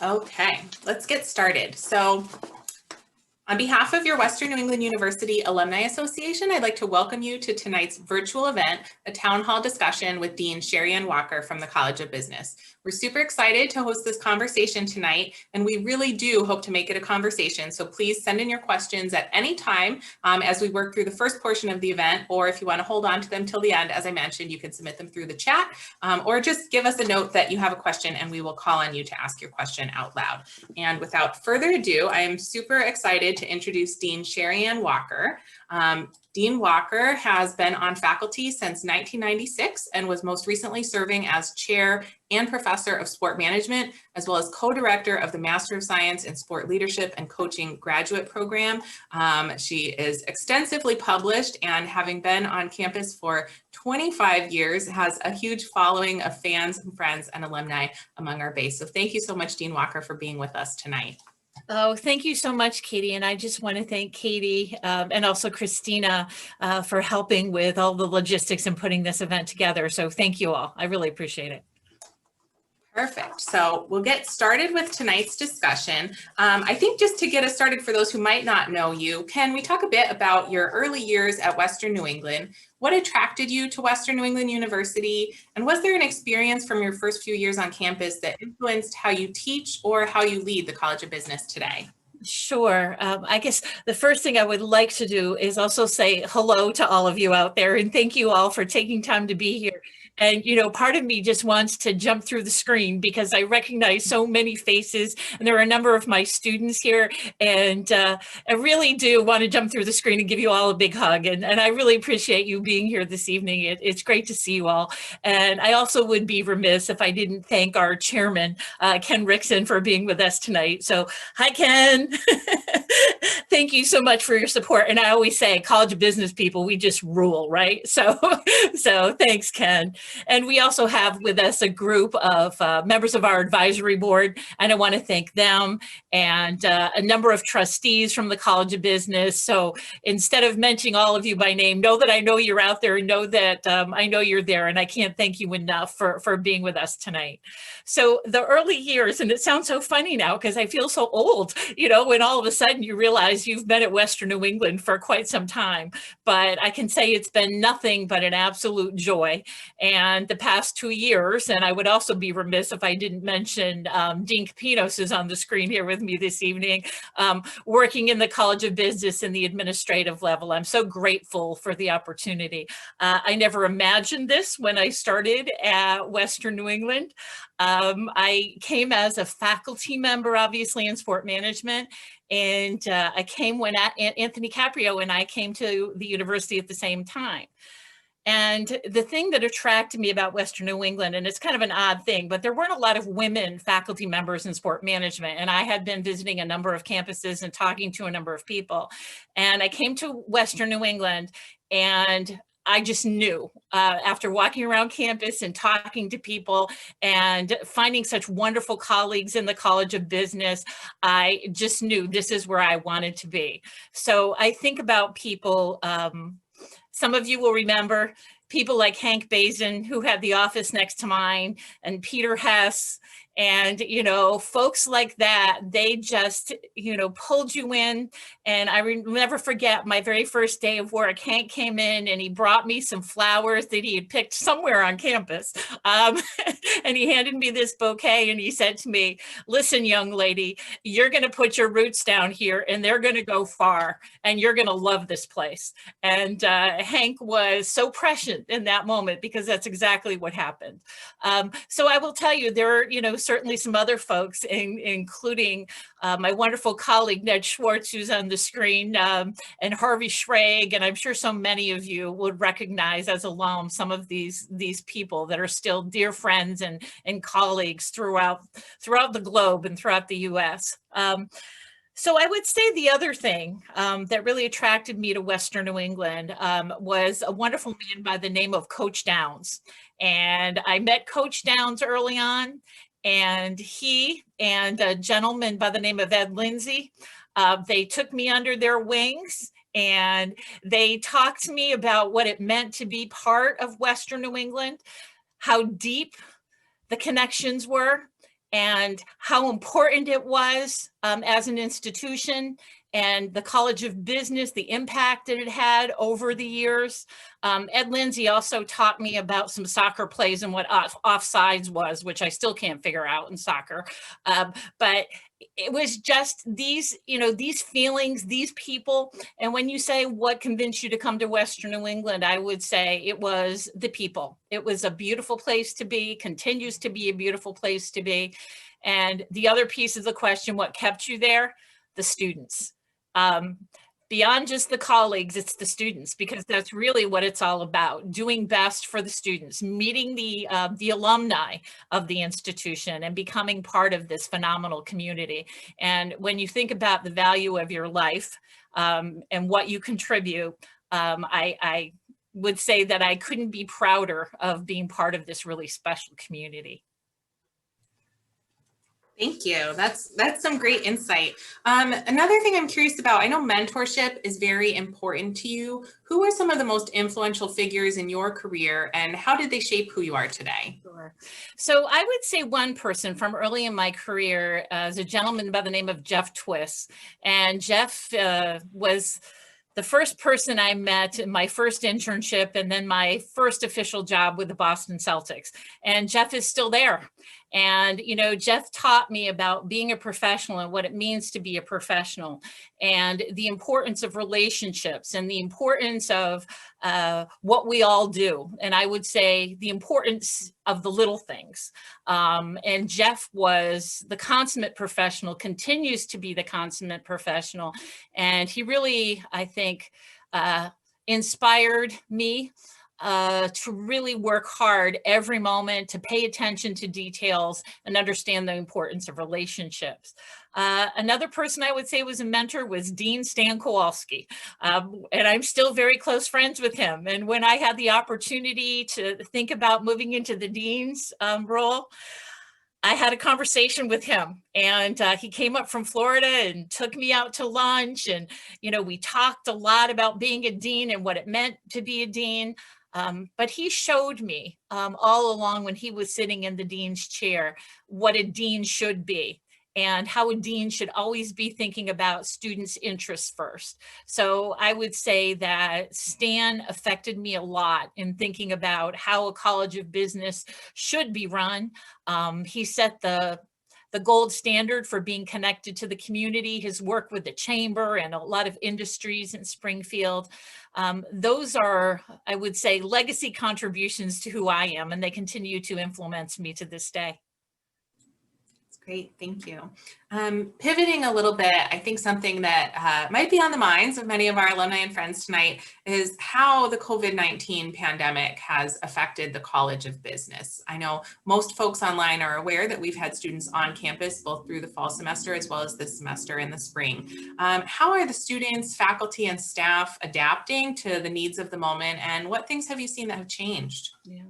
Okay, let's get started. So on behalf of your Western New England University Alumni Association, I'd like to welcome you to tonight's virtual event, a town hall discussion with Dean Sharianne Walker from the College of Business. We're super excited to host this conversation tonight, and we really do hope to make it a conversation. So please send in your questions at any time as we work through the first portion of the event, or if you want to hold on to them till the end, as I mentioned, you can submit them through the chat, or just give us a note that you have a question and we will call on you to ask your question out loud. And without further ado, I am super excited to introduce Dean Sharianne Walker. Dean Walker has been on faculty since 1996 and was most recently serving as chair and professor of sport management, as well as co-director of the Master of Science in Sport Leadership and Coaching graduate program. She is extensively published and, having been on campus for 25 years, has a huge following of fans and friends and alumni among our base. So thank you so much, Dean Walker, for being with us tonight. Oh, thank you so much, Katie. And I just want to thank Katie and also Christina for helping with all the logistics and putting this event together. So thank you all. I really appreciate it. Perfect. So we'll get started with tonight's discussion. I think just to get us started, for those who might not know you, can we talk a bit about your early years at Western New England? What attracted you to Western New England University? And was there an experience from your first few years on campus that influenced how you teach or how you lead the College of Business today? Sure. I guess the first thing I would like to do is also say hello to all of you out there, and thank you all for taking time to be here. And, you know, part of me just wants to jump through the screen because I recognize so many faces, and there are a number of my students here, and I really do want to jump through the screen and give you all a big hug. And I really appreciate you being here this evening. It's great to see you all. And I also would be remiss if I didn't thank our chairman, Ken Rickson, for being with us tonight. So hi, Ken. Thank you so much for your support. And I always say, College of Business people, we just rule, right? So thanks, Ken. And we also have with us a group of members of our advisory board, and I want to thank them, and a number of trustees from the College of Business. So instead of mentioning all of you by name, know that I know you're out there, and know that I know you're there, and I can't thank you enough for being with us tonight. So the early years, and it sounds so funny now because I feel so old, you know, when all of a sudden you realize you've been at Western New England for quite some time, but I can say it's been nothing but an absolute joy. And the past 2 years, and I would also be remiss if I didn't mention Dean Capinos is on the screen here with me this evening, working in the College of Business in the administrative level. I'm so grateful for the opportunity. I never imagined this when I started at Western New England. I came as a faculty member, obviously, in sport management. And I came when Anthony Caprio and I came to the university at the same time. And the thing that attracted me about Western New England, and it's kind of an odd thing, but there weren't a lot of women faculty members in sport management. And I had been visiting a number of campuses and talking to a number of people. And I came to Western New England, and I just knew after walking around campus and talking to people and finding such wonderful colleagues in the College of Business, I just knew this is where I wanted to be. So I think about people, some of you will remember people like Hank Bazin, who had the office next to mine, and Peter Hess, and, you know, folks like that, they just, you know, pulled you in. And I will never forget my very first day of work. Hank came in and he brought me some flowers that he had picked somewhere on campus. And he handed me this bouquet and he said to me, listen, young lady, you're going to put your roots down here and they're going to go far and you're going to love this place. And Hank was so prescient in that moment because that's exactly what happened. So I will tell you, there are, you know, certainly some other folks, including my wonderful colleague, Ned Schwartz, who's on the screen, and Harvey Schrag, and I'm sure so many of you would recognize as alums some of these people that are still dear friends and colleagues throughout the globe and throughout the US. So I would say the other thing that really attracted me to Western New England was a wonderful man by the name of Coach Downs. And I met Coach Downs early on, and he and a gentleman by the name of Ed Lindsay, they took me under their wings and they talked to me about what it meant to be part of Western New England, how deep the connections were, and how important it was as an institution, and the College of Business, the impact that it had over the years. Ed Lindsay also taught me about some soccer plays and what offsides was, which I still can't figure out in soccer. But it was just these, these feelings, these people. And when you say what convinced you to come to Western New England, I would say it was the people. It was a beautiful place to be, continues to be a beautiful place to be. And the other piece of the question, what kept you there? The students. Beyond just the colleagues, it's the students, because that's really what it's all about, doing best for the students, meeting the alumni of the institution and becoming part of this phenomenal community. And when you think about the value of your life and what you contribute, I would say that I couldn't be prouder of being part of this really special community. Thank you. That's some great insight. Another thing I'm curious about, I know mentorship is very important to you. Who are some of the most influential figures in your career, and how did they shape who you are today? Sure. So I would say one person from early in my career is a gentleman by the name of Jeff Twiss. And Jeff was the first person I met in my first internship and then my first official job with the Boston Celtics. And Jeff is still there. And, Jeff taught me about being a professional and what it means to be a professional, and the importance of relationships and the importance of what we all do. And I would say the importance of the little things. And Jeff was the consummate professional, continues to be the consummate professional. And he really, I think, inspired me to really work hard every moment, to pay attention to details and understand the importance of relationships. Another person I would say was a mentor was Dean Stan Kowalski. And I'm still very close friends with him. And when I had the opportunity to think about moving into the dean's role, I had a conversation with him, and he came up from Florida and took me out to lunch. And, we talked a lot about being a dean and what it meant to be a dean. But he showed me all along when he was sitting in the dean's chair what a dean should be and how a dean should always be thinking about students' interests first. So I would say that Stan affected me a lot in thinking about how a College of Business should be run. He set the gold standard for being connected to the community, his work with the chamber and a lot of industries in Springfield. Those are, I would say, legacy contributions to who I am, and they continue to influence me to this day. Great, thank you. Pivoting a little bit, I think something that might be on the minds of many of our alumni and friends tonight is how the COVID-19 pandemic has affected the College of Business. I know most folks online are aware that we've had students on campus both through the fall semester as well as this semester in the spring. How are the students, faculty, and staff adapting to the needs of the moment, and what things have you seen that have changed? Yeah.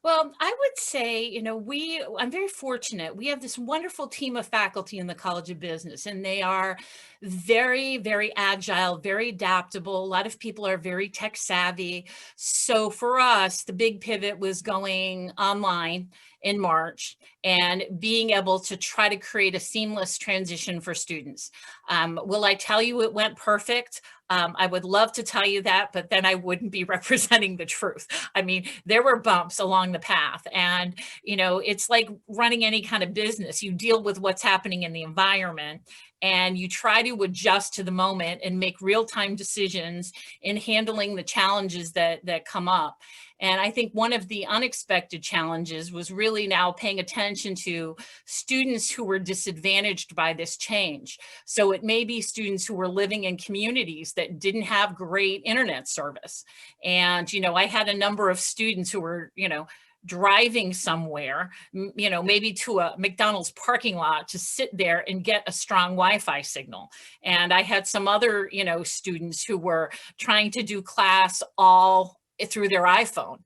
Well, I would say, I'm very fortunate. We have this wonderful team of faculty in the College of Business, and they are very, very agile, very adaptable. A lot of people are very tech savvy. So for us, the big pivot was going online in March and being able to try to create a seamless transition for students. Will I tell you it went perfect? I would love to tell you that, but then I wouldn't be representing the truth. I mean, there were bumps along the path, and, it's like running any kind of business. You deal with what's happening in the environment, and you try to adjust to the moment and make real-time decisions in handling the challenges that come up. And I think one of the unexpected challenges was really now paying attention to students who were disadvantaged by this change. So it may be students who were living in communities that didn't have great internet service. And, I had a number of students who were, driving somewhere, maybe to a McDonald's parking lot to sit there and get a strong Wi-Fi signal. And I had some other, students who were trying to do class all through their iPhone.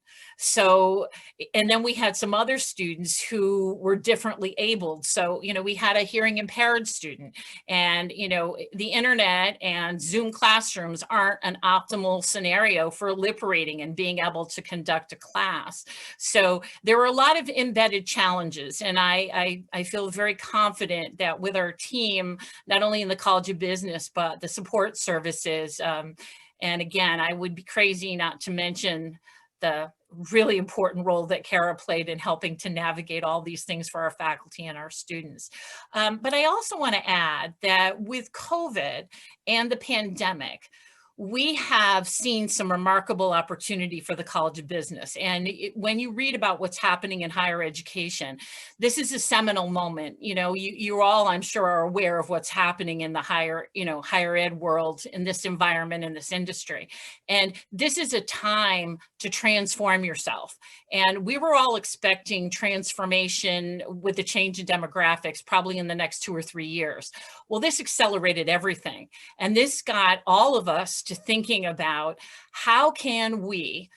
So, and then we had some other students who were differently abled. So, we had a hearing impaired student, and, the internet and Zoom classrooms aren't an optimal scenario for lip reading and being able to conduct a class. So there were a lot of embedded challenges, and I feel very confident that with our team, not only in the College of Business, but the support services, and again, I would be crazy not to mention the really important role that Kara played in helping to navigate all these things for our faculty and our students. But I also want to add that with COVID and the pandemic, we have seen some remarkable opportunity for the College of Business. And when you read about what's happening in higher education, this is a seminal moment. You all, I'm sure, are aware of what's happening in the higher ed world, in this environment, in this industry. And this is a time to transform yourself. And we were all expecting transformation with the change in demographics, probably in the next 2 or 3 years. Well, this accelerated everything. And this got all of us to thinking about how can we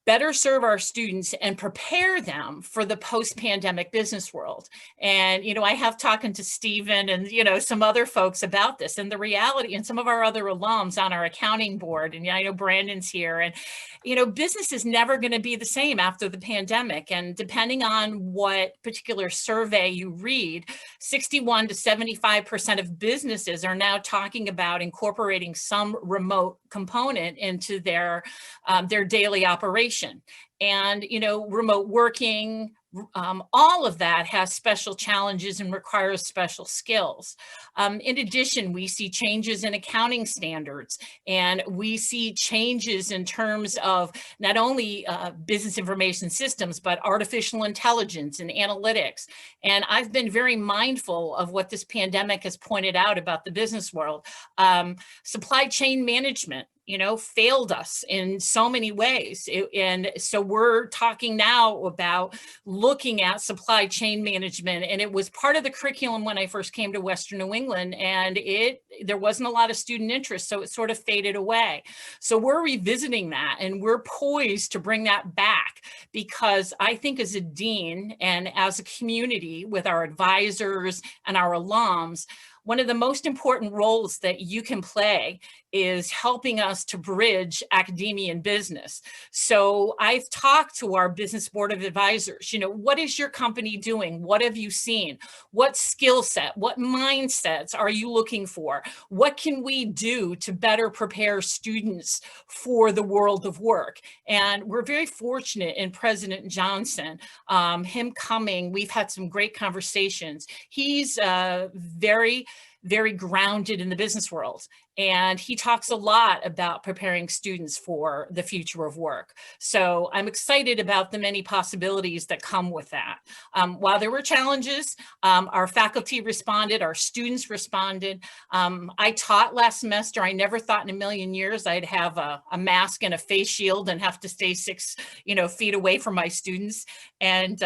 better serve our students and prepare them for the post-pandemic business world. And, I have talking to Stephen and, some other folks about this, and the reality, and some of our other alums on our accounting board, and I know Brandon's here, and, business is never going to be the same after the pandemic. And depending on what particular survey you read, 61 to 75% of businesses are now talking about incorporating some remote component into their daily operation. And, remote working, all of that has special challenges and requires special skills. In addition, we see changes in accounting standards, and we see changes in terms of not only business information systems, but artificial intelligence and analytics. And I've been very mindful of what this pandemic has pointed out about the business world. Supply chain management, failed us in so many ways. And so we're talking now about looking at supply chain management. And it was part of the curriculum when I first came to Western New England, and there wasn't a lot of student interest, so it sort of faded away. So we're revisiting that, and we're poised to bring that back, because I think as a dean and as a community with our advisors and our alums, one of the most important roles that you can play is helping us to bridge academia and business. So I've talked to our business board of advisors, what is your company doing? What have you seen? What skill set, what mindsets are you looking for? What can we do to better prepare students for the world of work? And we're very fortunate in President Johnson, him coming, we've had some great conversations. He's very grounded in the business world. And he talks a lot about preparing students for the future of work. So I'm excited about the many possibilities that come with that. While there were challenges, our faculty responded, our students responded. I taught last semester. I never thought in a million years I'd have a mask and a face shield and have to stay 6 feet away from my students. And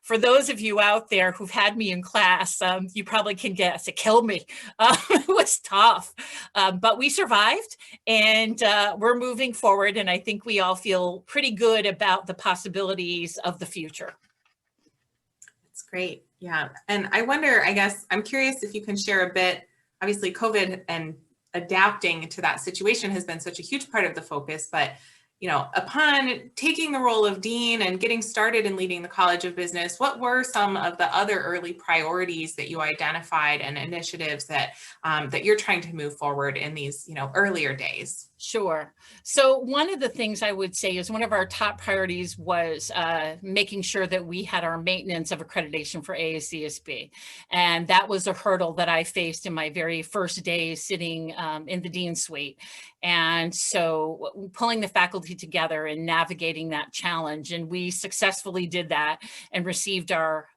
for those of you out there who've had me in class, you probably can guess it killed me. It was tough, but we survived, and we're moving forward. And I think we all feel pretty good about the possibilities of the future. That's great. Yeah. And I wonder, I guess, I'm curious if you can share a bit. Obviously, COVID and adapting to that situation has been such a huge part of the focus, but upon taking the role of dean and getting started in leading the College of Business, what were some of the other early priorities that you identified and initiatives that that you're trying to move forward in these earlier days? Sure. So one of the things I would say is one of our top priorities was making sure that we had our maintenance of accreditation for Aacsb. And that was a hurdle that I faced in my very first days sitting in the Dean Suite. And so pulling the faculty together and navigating that challenge. And we successfully did that and received our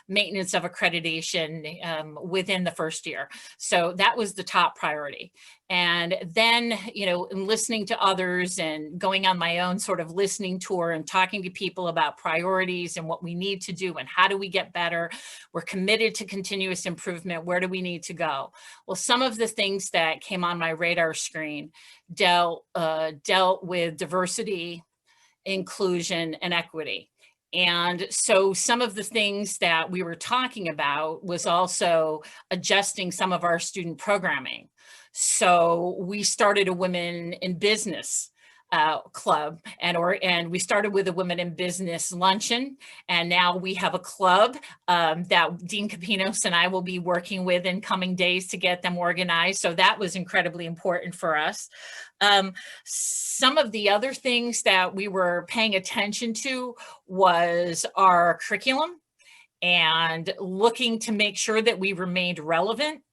maintenance of accreditation within the first year. So that was the top priority. And then, in listening to others and going on my own sort of listening tour and talking to people about priorities and what we need to do and how do we get better, we're committed to continuous improvement. Where do we need to go? Well, some of the things that came on my radar screen dealt with diversity, inclusion, and equity. And so some of the things that we were talking about was also adjusting some of our student programming. So we started a Women in Business club, and we started with a Women in Business luncheon, and now we have a club that Dean Capinos and I will be working with in coming days to get them organized. So that was incredibly important for us. Some of the other things that we were paying attention to was our curriculum and looking to make sure that we remained relevant.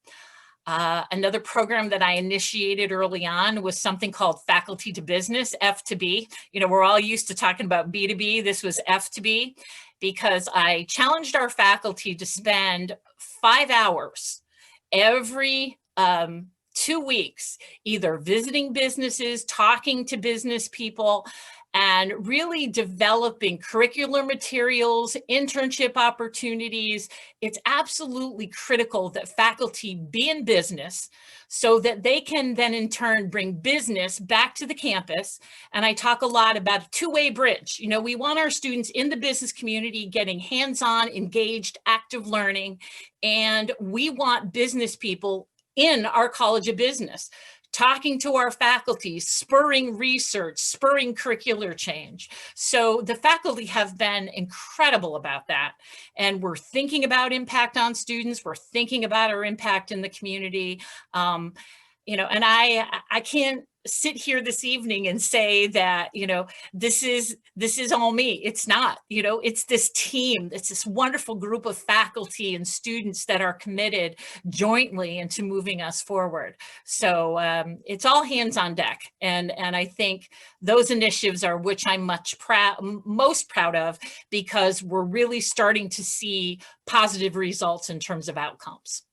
Another program that I initiated early on was something called Faculty to Business, F to B. You know, we're all used to talking about B to B. This was F to B, because I challenged our faculty to spend 5 hours every 2 weeks, either visiting businesses, talking to business people, and really developing curricular materials, internship opportunities. It's absolutely critical that faculty be in business so that they can then in turn bring business back to the campus. And I talk a lot about a two-way bridge. You know, we want our students in the business community getting hands-on, engaged, active learning, and we want business people in our College of Business, talking to our faculty, spurring research, spurring curricular change. So the faculty have been incredible about that. And we're thinking about impact on students. We're thinking about our impact in the community. You know, and I can't sit here this evening and say that, you know, this is all me. It's not, you know, it's this team. It's this wonderful group of faculty and students that are committed jointly into moving us forward. So it's all hands on deck. And I think those initiatives are which I'm most proud of, because we're really starting to see positive results in terms of outcomes.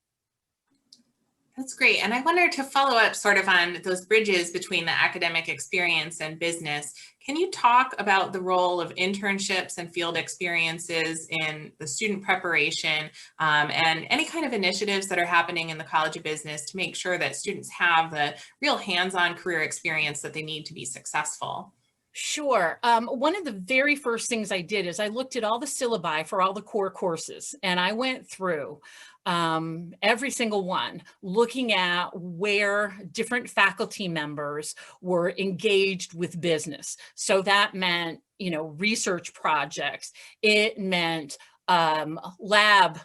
That's great. And I wanted to follow up sort of on those bridges between the academic experience and business. Can you talk about the role of internships and field experiences in the student preparation and any kind of initiatives that are happening in the College of Business to make sure that students have the real hands-on career experience that they need to be successful? Sure. One of the very first things I did is I looked at all the syllabi for all the core courses, and I went through every single one, looking at where different faculty members were engaged with business. So that meant, you know, research projects. It meant lab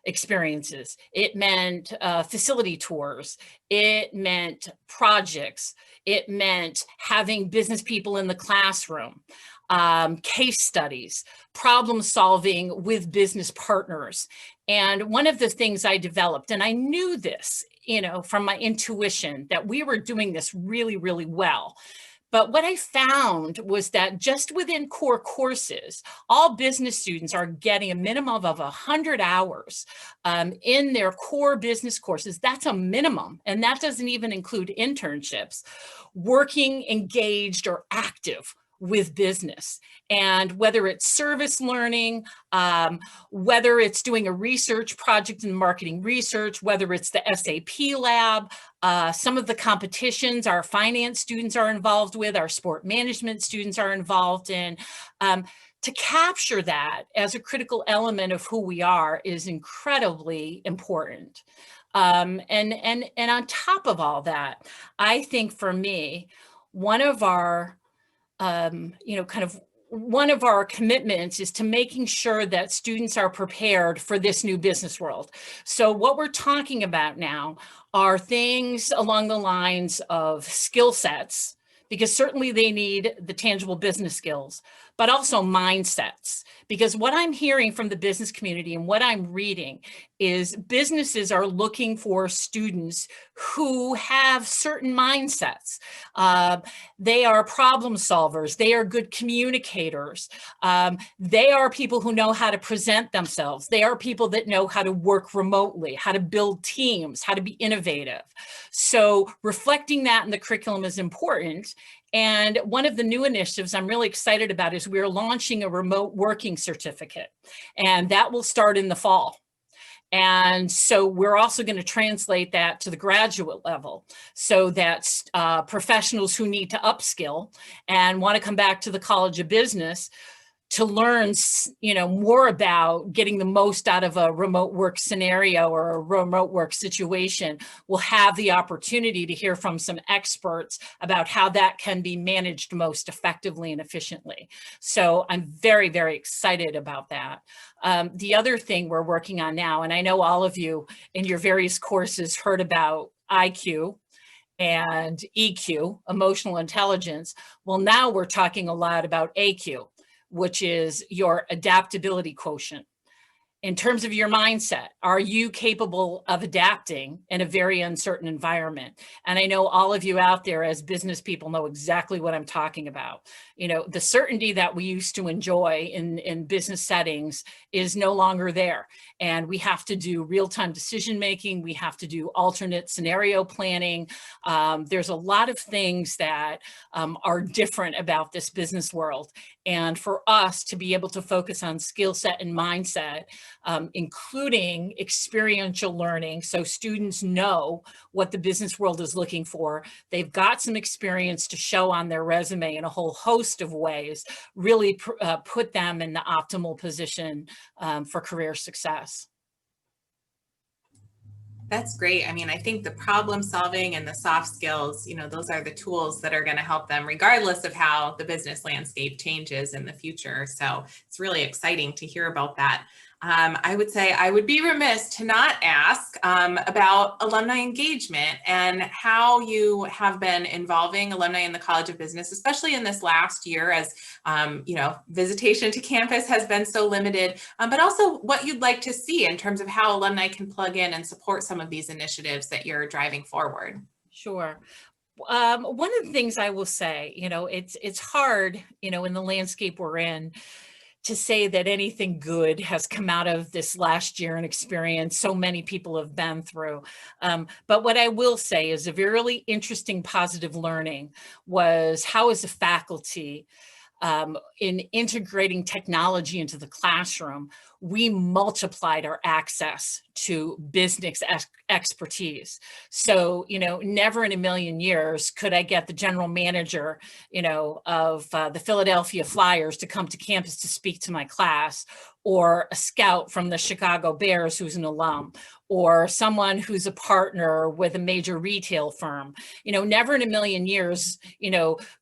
experiences. It meant facility tours. It meant projects. It meant having business people in the classroom, case studies, problem solving with business partners. And one of the things I developed, and I knew this, you know, from my intuition, that we were doing this really, really well. But what I found was that just within core courses, all business students are getting a minimum of 100 hours in their core business courses. That's a minimum, and that doesn't even include internships, working, engaged, or active with business. And whether it's service learning, whether it's doing a research project in marketing research, whether it's the SAP lab, some of the competitions our finance students are involved with, our sport management students are involved in, to capture that as a critical element of who we are is incredibly important. And on top of all that, I think for me, one of our one of our commitments is to making sure that students are prepared for this new business world. So what we're talking about now are things along the lines of skill sets, because certainly they need the tangible business skills, but also mindsets. Because what I'm hearing from the business community and what I'm reading is businesses are looking for students who have certain mindsets. They are problem solvers. They are good communicators. They are people who know how to present themselves. They are people that know how to work remotely, how to build teams, how to be innovative. So reflecting that in the curriculum is important. And one of the new initiatives I'm really excited about is we're launching a remote working certificate, and that will start in the fall. And so we're also going to translate that to the graduate level, so that professionals who need to upskill and want to come back to the College of Business to learn, more about getting the most out of a remote work scenario or a remote work situation will have the opportunity to hear from some experts about how that can be managed most effectively and efficiently. So I'm very, very excited about that. The other thing we're working on now, and I know all of you in your various courses heard about IQ and EQ, emotional intelligence. Well, now we're talking a lot about AQ, which is your adaptability quotient. In terms of your mindset, are you capable of adapting in a very uncertain environment? And I know all of you out there as business people know exactly what I'm talking about. The certainty that we used to enjoy in business settings is no longer there. And we have to do real-time decision-making. We have to do alternate scenario planning. There's a lot of things that are different about this business world. And for us to be able to focus on skill set and mindset, including experiential learning, so students know what the business world is looking for. They've got some experience to show on their resume in a whole host of ways, really put them in the optimal position for career success. That's great. I mean, I think the problem solving and the soft skills, those are the tools that are going to help them regardless of how the business landscape changes in the future. So it's really exciting to hear about that. I would say I would be remiss to not ask about alumni engagement and how you have been involving alumni in the College of Business, especially in this last year as, visitation to campus has been so limited, but also what you'd like to see in terms of how alumni can plug in and support some of these initiatives that you're driving forward. Sure. One of the things I will say, it's hard, in the landscape we're in, to say that anything good has come out of this last year and experience so many people have been through. But what I will say is a really interesting positive learning was how as a faculty, in integrating technology into the classroom, we multiplied our access to business expertise. So, never in a million years could I get the general manager, of the Philadelphia Flyers to come to campus to speak to my class, or a scout from the Chicago Bears who's an alum, or someone who's a partner with a major retail firm. Never in a million years,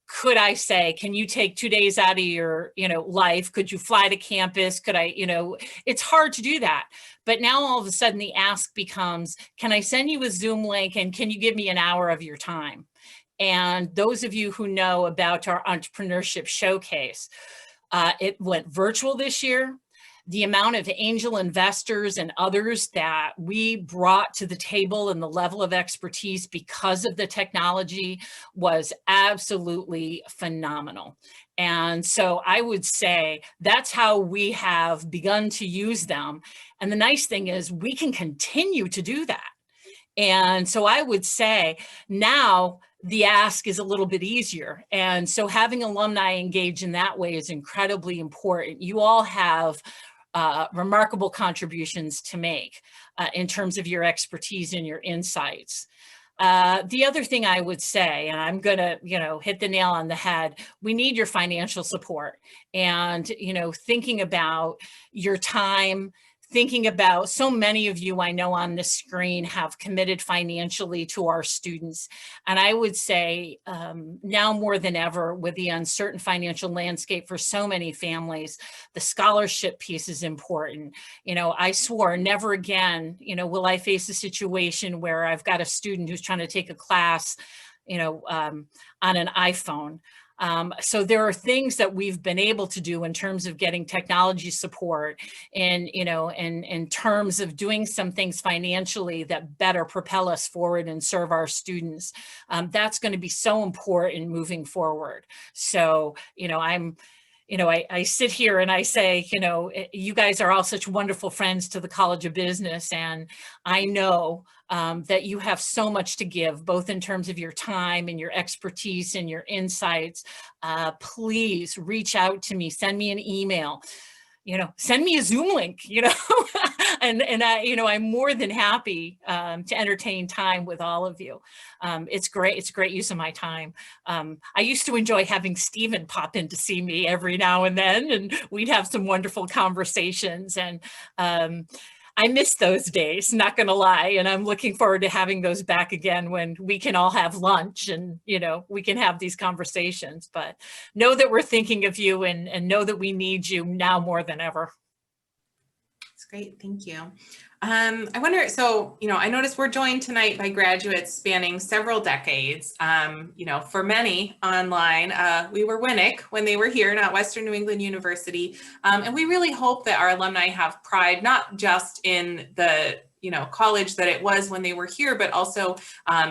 could I say, can you take 2 days out of your, life? Could you fly to campus? Could I, it's hard to do that. But now all of a sudden the ask becomes, can I send you a Zoom link and can you give me an hour of your time? And those of you who know about our Entrepreneurship Showcase, it went virtual this year. The amount of angel investors and others that we brought to the table and the level of expertise because of the technology was absolutely phenomenal. And so I would say that's how we have begun to use them. And the nice thing is we can continue to do that. And so I would say now the ask is a little bit easier. And so having alumni engage in that way is incredibly important. You all have remarkable contributions to make in terms of your expertise and your insights. The other thing I would say, and I'm going to, hit the nail on the head, we need your financial support and, thinking about your time, thinking about so many of you I know on this screen have committed financially to our students. And I would say now more than ever with the uncertain financial landscape for so many families, the scholarship piece is important. I swore never again, will I face a situation where I've got a student who's trying to take a class, on an iPhone. So there are things that we've been able to do in terms of getting technology support and, in terms of doing some things financially that better propel us forward and serve our students. That's going to be so important moving forward. So, I sit here and I say, you guys are all such wonderful friends to the College of Business. And I know that you have so much to give, both in terms of your time and your expertise and your insights. Please reach out to me, send me an email. send me a Zoom link, and I'm more than happy to entertain time with all of you. It's great. It's great use of my time. I used to enjoy having Stephen pop in to see me every now and then, and we'd have some wonderful conversations. And I miss those days, not going to lie. And I'm looking forward to having those back again when we can all have lunch and, we can have these conversations. But know that we're thinking of you and know that we need you now more than ever. That's great. Thank you. I wonder, so, I noticed we're joined tonight by graduates spanning several decades. For many online, we were WNEC when they were here, not Western New England University. And we really hope that our alumni have pride, not just in the college that it was when they were here, but also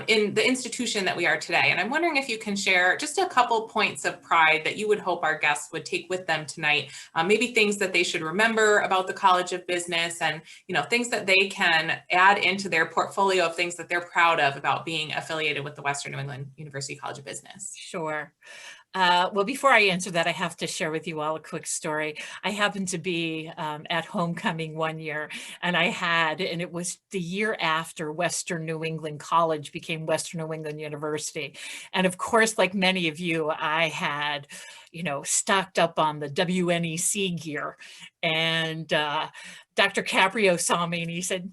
in the institution that we are today. And I'm wondering if you can share just a couple points of pride that you would hope our guests would take with them tonight, maybe things that they should remember about the College of Business and, things that they can add into their portfolio of things that they're proud of about being affiliated with the Western New England University College of Business. Sure. Well, before I answer that, I have to share with you all a quick story. I happened to be at homecoming one year, and it was the year after Western New England College became Western New England University. And of course, like many of you, I had, stocked up on the WNEC gear. And Dr. Caprio saw me and he said,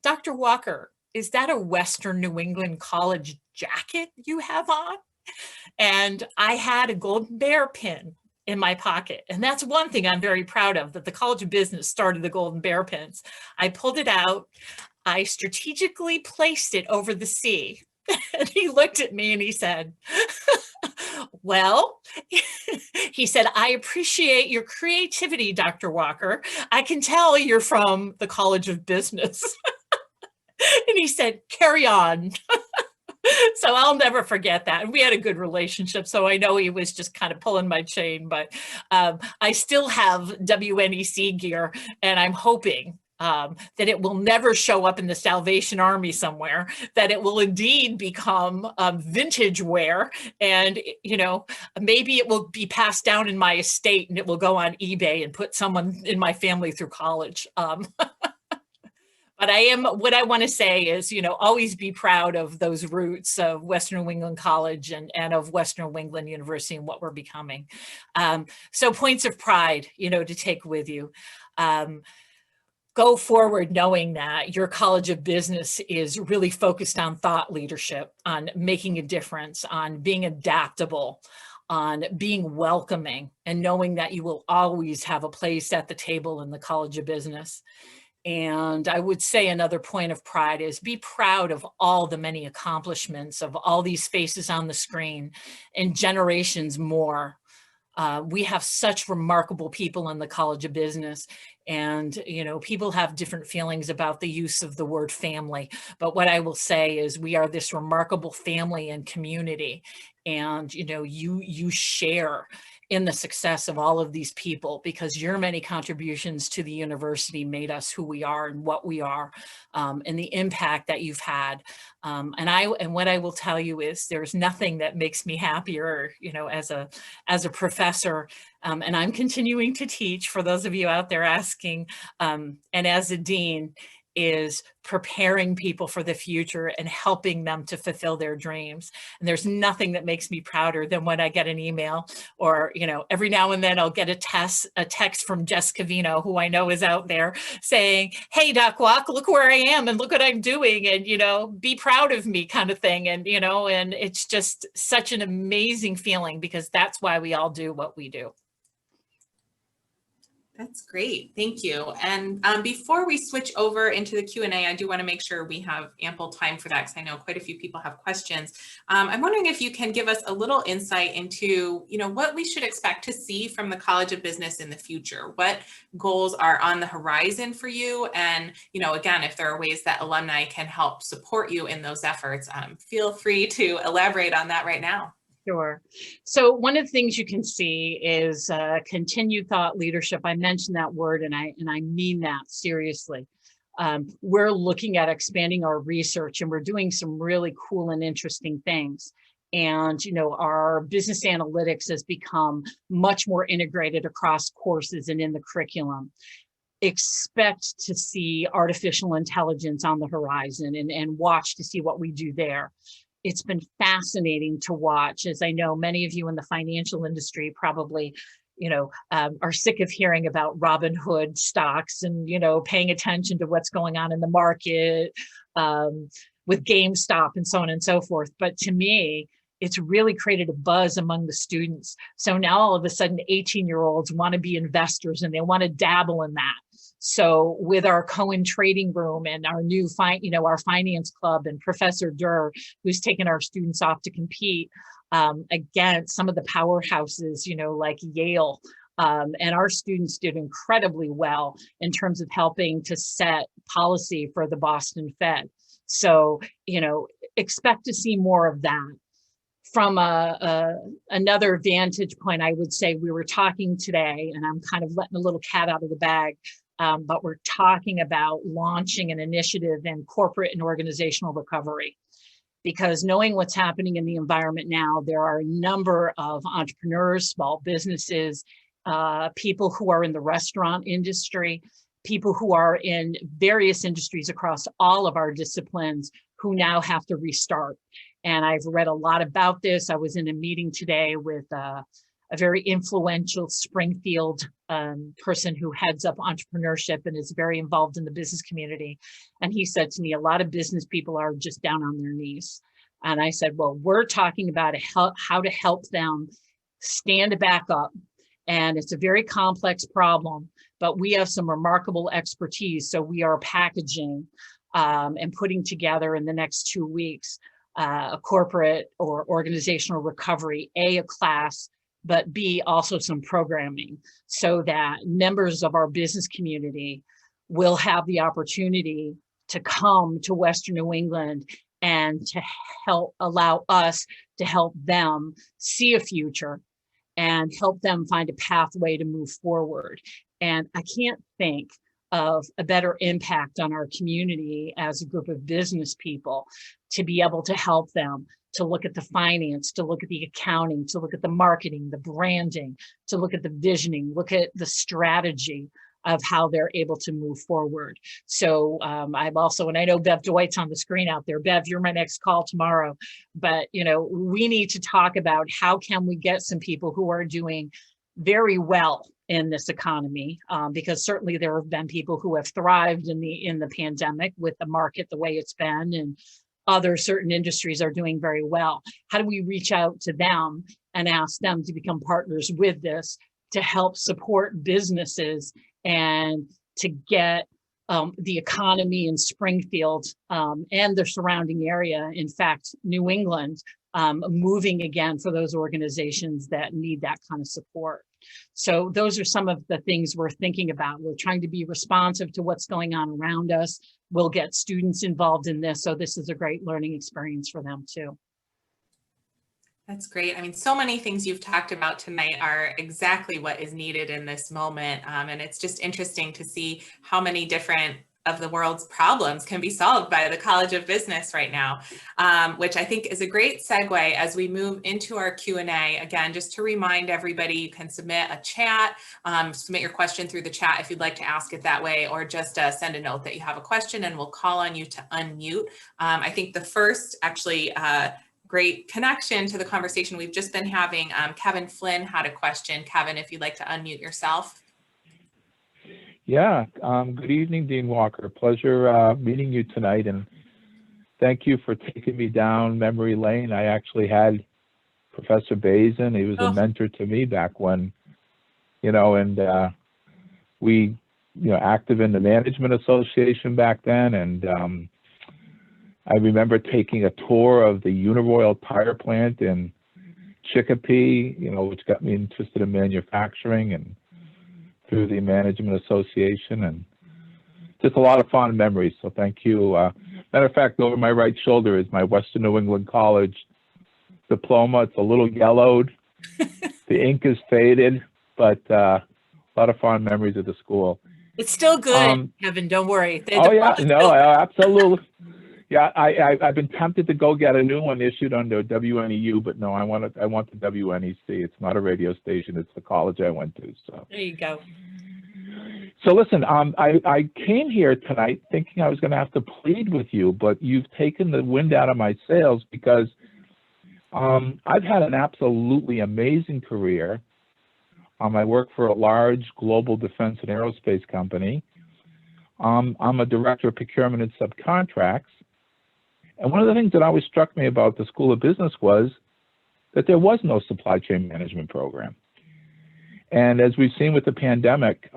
Dr. Walker, is that a Western New England College jacket you have on? And I had a Golden Bear pin in my pocket. And that's one thing I'm very proud of, that the College of Business started the Golden Bear pins. I pulled it out. I strategically placed it over the C. And he looked at me and he said, well, he said, I appreciate your creativity, Dr. Walker. I can tell you're from the College of Business. And he said, carry on. So I'll never forget that. And we had a good relationship. So I know he was just kind of pulling my chain, but I still have WNEC gear, and I'm hoping that it will never show up in the Salvation Army somewhere, that it will indeed become vintage wear. And, maybe it will be passed down in my estate and it will go on eBay and put someone in my family through college. But what I want to say is, always be proud of those roots of Western New England College and of Western New England University and what we're becoming. So points of pride, to take with you. Go forward knowing that your College of Business is really focused on thought leadership, on making a difference, on being adaptable, on being welcoming, and knowing that you will always have a place at the table in the College of Business. And I would say another point of pride is be proud of all the many accomplishments of all these faces on the screen and generations more. We have such remarkable people in the College of Business, and people have different feelings about the use of the word family. But what I will say is we are this remarkable family and community, and you share in the success of all of these people because your many contributions to the university made us who we are and what we are, and the impact that you've had. And what I will tell you is there's nothing that makes me happier, as a professor, and I'm continuing to teach for those of you out there asking, and as a dean, is preparing people for the future and helping them to fulfill their dreams. And there's nothing that makes me prouder than when I get an email or, every now and then I'll get a text from Jessica Vino, who I know is out there, saying, hey, Doc Walk, look where I am and look what I'm doing and, be proud of me kind of thing. And, and it's just such an amazing feeling because that's why we all do what we do. That's great. Thank you. And before we switch over into the Q&A, I do want to make sure we have ample time for that because I know quite a few people have questions. I'm wondering if you can give us a little insight into, what we should expect to see from the College of Business in the future. What goals are on the horizon for you? And, again, if there are ways that alumni can help support you in those efforts, feel free to elaborate on that right now. Sure. So one of the things you can see is continued thought leadership. I mentioned that word and I mean that seriously. We're looking at expanding our research and we're doing some really cool and interesting things. And, our business analytics has become much more integrated across courses and in the curriculum. Expect to see artificial intelligence on the horizon and watch to see what we do there. It's been fascinating to watch, as I know many of you in the financial industry probably, are sick of hearing about Robinhood stocks and, paying attention to what's going on in the market with GameStop and so on and so forth. But to me, it's really created a buzz among the students. So now all of a sudden, 18-year-olds want to be investors and they want to dabble in that. So with our Cohen trading room and our new our finance club and Professor Durr, who's taken our students off to compete against some of the powerhouses, like Yale. And our students did incredibly well in terms of helping to set policy for the Boston Fed. So, expect to see more of that. From another vantage point, I would say we were talking today, and I'm kind of letting a little cat out of the bag, but we're talking about launching an initiative in corporate and organizational recovery. Because knowing what's happening in the environment now, there are a number of entrepreneurs, small businesses, people who are in the restaurant industry, people who are in various industries across all of our disciplines who now have to restart. And I've read a lot about this. I was in a meeting today with a very influential Springfield person who heads up entrepreneurship and is very involved in the business community. And he said to me, a lot of business people are just down on their knees. And I said, well, we're talking about how to help them stand back up. And it's a very complex problem, but we have some remarkable expertise. So we are packaging and putting together in the next 2 weeks a corporate or organizational recovery, a class, but B, also some programming so that members of our business community will have the opportunity to come to Western New England and to allow us to help them see a future and help them find a pathway to move forward. And I can't think of a better impact on our community as a group of business people to be able to help them to look at the finance, to look at the accounting, to look at the marketing, the branding, to look at the visioning, look at the strategy of how they're able to move forward. So I'm also, and I know Bev Dwight's on the screen out there. Bev, you're my next call tomorrow, but we need to talk about how can we get some people who are doing very well in this economy, because certainly there have been people who have thrived in the pandemic with the market the way it's been, and other certain industries are doing very well. How do we reach out to them and ask them to become partners with this to help support businesses and to get the economy in Springfield and the surrounding area, in fact, New England, moving again for those organizations that need that kind of support. So those are some of the things we're thinking about. We're trying to be responsive to what's going on around us. We'll get students involved in this. So this is a great learning experience for them too. That's great. I mean, so many things you've talked about tonight are exactly what is needed in this moment. And it's just interesting to see how many different of the world's problems can be solved by the College of Business right now, which I think is a great segue as we move into our Q&A. Again, just to remind everybody, you can submit a chat, submit your question through the chat if you'd like to ask it that way, or just send a note that you have a question and we'll call on you to unmute. I think the first actually great connection to the conversation we've just been having, Kevin Flynn had a question. Kevin, if you'd like to unmute yourself. Yeah, good evening, Dean Walker. Pleasure meeting you tonight, and thank you for taking me down memory lane. I actually had Professor Bazin. He was a mentor to me back when, and we, active in the Management Association back then, and I remember taking a tour of the Uniroyal tire plant in Chicopee, which got me interested in manufacturing, and through the Management Association, and just a lot of fond memories. So thank you. Matter of fact, over my right shoulder is my Western New England College diploma. It's a little yellowed. The ink is faded, but a lot of fond memories of the school. It's still good, Kevin. Don't worry. Oh yeah, no, absolutely. Yeah, I've been tempted to go get a new one issued under WNEU, but no, I want the WNEC. It's not a radio station. It's the college I went to. So There you go. So listen, I came here tonight thinking I was going to have to plead with you, but you've taken the wind out of my sails because I've had an absolutely amazing career. I work for a large global defense and aerospace company. I'm a director of procurement and subcontracts. And one of the things that always struck me about the School of Business was that there was no supply chain management program. And as we've seen with the pandemic,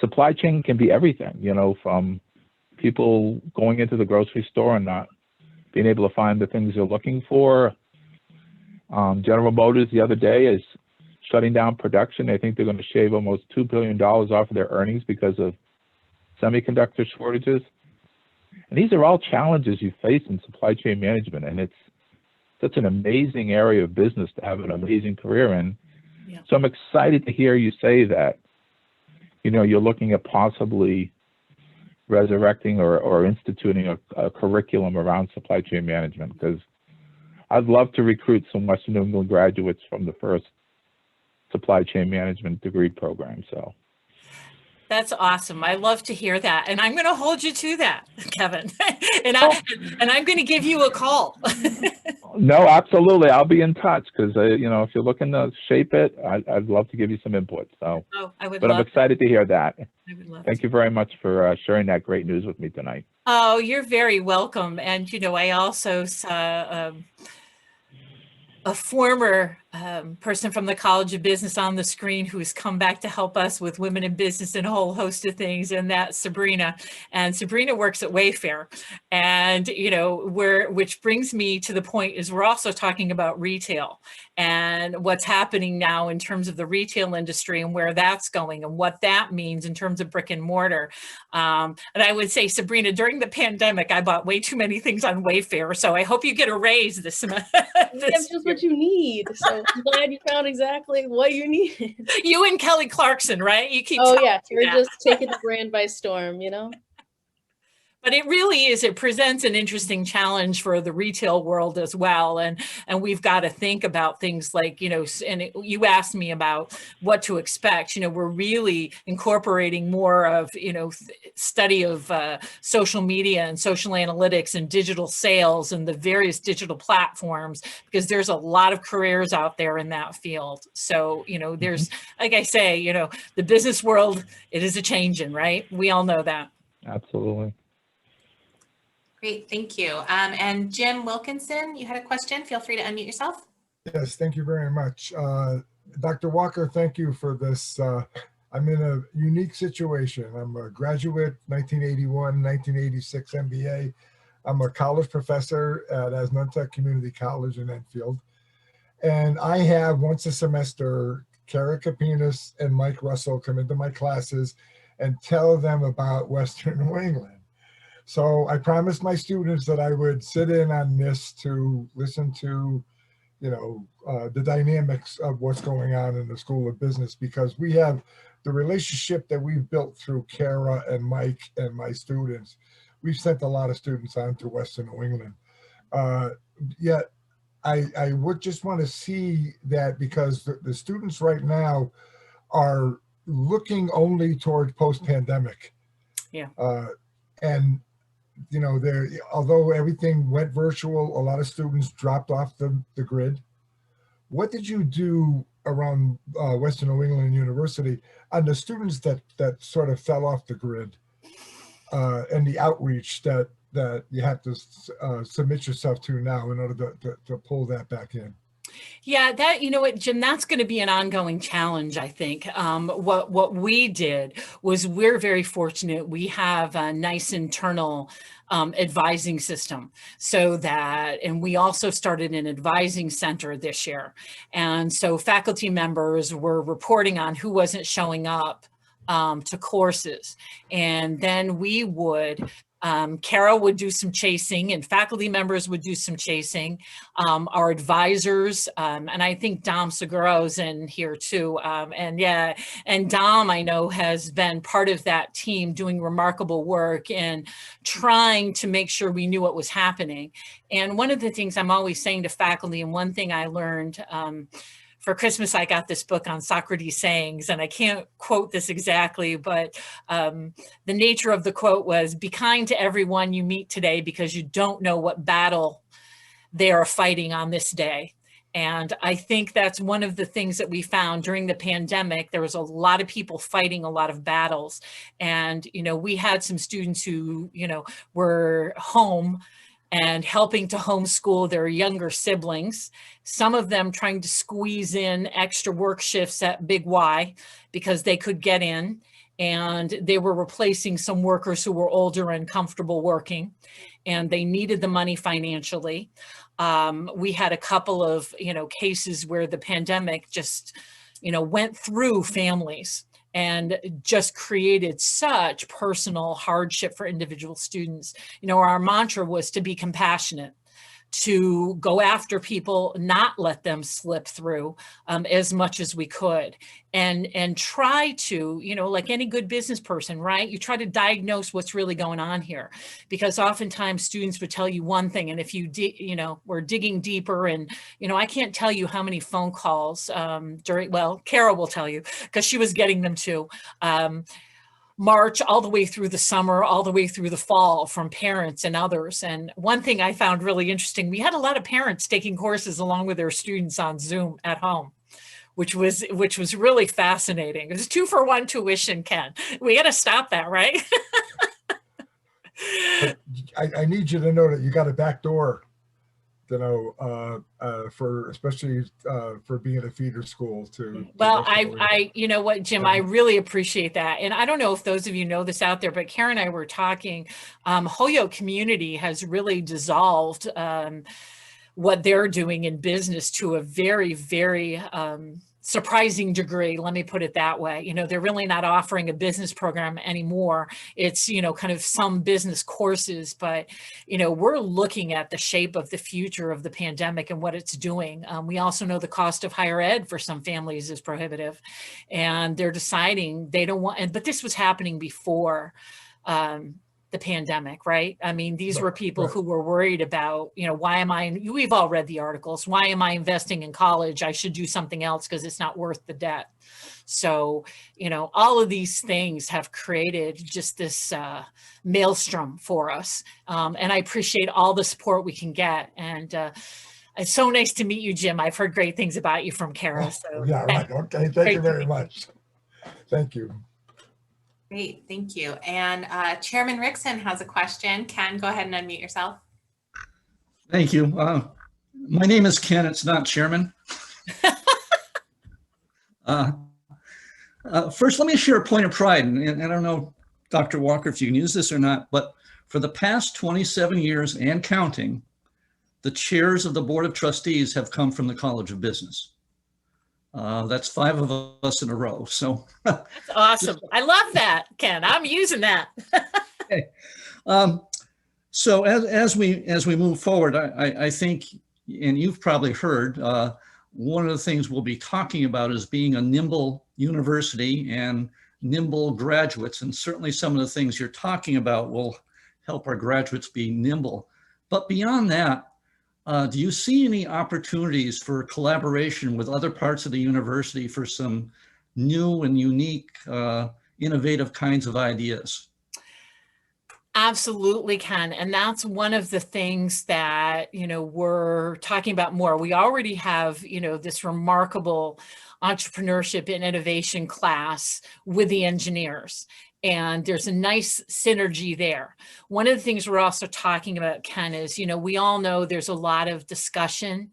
supply chain can be everything, you know, from people going into the grocery store and not being able to find the things they're looking for. General Motors the other day is shutting down production. They think they're going to shave almost $2 billion off of their earnings because of semiconductor shortages. And these are all challenges you face in supply chain management. And it's such an amazing area of business to have an amazing career in. Yeah. So I'm excited to hear you say that, you know, you're looking at possibly resurrecting or instituting a curriculum around supply chain management, because I'd love to recruit some Western New England graduates from the first supply chain management degree program. So That's awesome. I love to hear that. And I'm going to hold you to that, Kevin. and I'm going to give you a call. No, absolutely. I'll be in touch because, you know, if you're looking to shape it, I'd love to give you some input. So, I would but I'm excited to hear that. I would love Thank you very much for sharing that great news with me tonight. Oh, you're very welcome. And, you know, I also saw a former person from the College of Business on the screen who's come back to help us with women in business and a whole host of things, and that's Sabrina. And Sabrina works at Wayfair. And, you know, which brings me to the point is we're also talking about retail and what's happening now in terms of the retail industry and where that's going and what that means in terms of brick and mortar. And I would say, Sabrina, during the pandemic, I bought way too many things on Wayfair. So I hope you get a raise this semester. That's just what you need. So I'm glad you found exactly what you need. You and Kelly Clarkson, right? You keep Oh telling yeah, me we're that. just taking the brand by storm, you know? But it really is, it presents an interesting challenge for the retail world as well. And we've got to think about things like, you know, you asked me about what to expect. You know, we're really incorporating more of, you know, study of social media and social analytics and digital sales and the various digital platforms, because there's a lot of careers out there in that field. So, you know, there's, like I say, you know, the business world, it is a changing, right? We all know that. Absolutely. Great, thank you. And Jim Wilkinson, you had a question. Feel free to unmute yourself. Yes, thank you very much. Dr. Walker, thank you for this. I'm in a unique situation. I'm a graduate, 1981, 1986 MBA. I'm a college professor at Asnuntuck Community College in Enfield. And I have once a semester, Kara Kapinas and Mike Russell come into my classes and tell them about Western New England. So I promised my students that I would sit in on this to listen to, you know, the dynamics of what's going on in the School of Business, because we have the relationship that we've built through Kara and Mike and my students. We've sent a lot of students on to Western New England. Yet I would just want to see that, because the students right now are looking only towards post-pandemic. Yeah. And you know, although everything went virtual, a lot of students dropped off the grid. What did you do around Western New England University on the students that sort of fell off the grid, and the outreach that you have to submit yourself to now in order to pull that back in? Yeah, that, you know what, Jim, that's going to be an ongoing challenge, I think. What we did was, we're very fortunate. We have a nice internal advising system, so that, and we also started an advising center this year. And so faculty members were reporting on who wasn't showing up to courses. And then we would Kara would do some chasing and faculty members would do some chasing. Our advisors, and I think Dom Seguro's in here too. And Dom, I know, has been part of that team doing remarkable work and trying to make sure we knew what was happening. And one of the things I'm always saying to faculty, and one thing I learned, for Christmas, I got this book on Socrates' sayings, and I can't quote this exactly, but the nature of the quote was, "Be kind to everyone you meet today because you don't know what battle they are fighting on this day." And I think that's one of the things that we found during the pandemic. There was a lot of people fighting a lot of battles. And, we had some students who, were home and helping to homeschool their younger siblings, some of them trying to squeeze in extra work shifts at Big Y because they could get in, and they were replacing some workers who were older and comfortable working, and they needed the money financially. We had a couple of, cases where the pandemic just, went through families and just created such personal hardship for individual students. Our mantra was to be compassionate, to go after people, not let them slip through as much as we could, and try to, like any good business person, right? You try to diagnose what's really going on here, because oftentimes students would tell you one thing, and if you, we're digging deeper, and, I can't tell you how many phone calls Kara will tell you, because she was getting them too. March all the way through the summer, all the way through the fall, from parents and others. And one thing I found really interesting, we had a lot of parents taking courses along with their students on Zoom at home, which was really fascinating. It was 2-for-1 tuition, Ken. We got to stop that, right? I need you to know that you got a back door, for especially for being a feeder school to. Well, you know what, Jim, I really appreciate that. And I don't know if those of you know this out there, but Karen and I were talking, Holyoke community has really dissolved what they're doing in business to a very, very surprising degree. Let me put it that way. They're really not offering a business program anymore. It's, kind of some business courses, but, we're looking at the shape of the future of the pandemic and what it's doing. We also know the cost of higher ed for some families is prohibitive, and they're deciding they don't want, but this was happening before the pandemic, right? I mean, these were people who were worried about, we've all read the articles. Why am I investing in college? I should do something else because it's not worth the debt. So, all of these things have created just this maelstrom for us. And I appreciate all the support we can get. And it's so nice to meet you, Jim. I've heard great things about you from Kara. So yeah, right. Okay. Thank you very much. Thank you. Great, thank you. And Chairman Rickson has a question. Ken, go ahead and unmute yourself. Thank you. My name is Ken. It's not Chairman. First, let me share a point of pride. And I don't know, Dr. Walker, if you can use this or not, but for the past 27 years and counting, the chairs of the Board of Trustees have come from the College of Business. That's 5 of us in a row. So that's awesome. I love that, Ken. I'm using that. Okay. So as we move forward, I think, and you've probably heard, one of the things we'll be talking about is being a nimble university and nimble graduates. And certainly some of the things you're talking about will help our graduates be nimble. But beyond that, do you see any opportunities for collaboration with other parts of the university for some new and unique, innovative kinds of ideas? Absolutely, Ken. And that's one of the things that, we're talking about more. We already have, this remarkable entrepreneurship and innovation class with the engineers. And there's a nice synergy there. One of the things we're also talking about, Ken, is, we all know there's a lot of discussion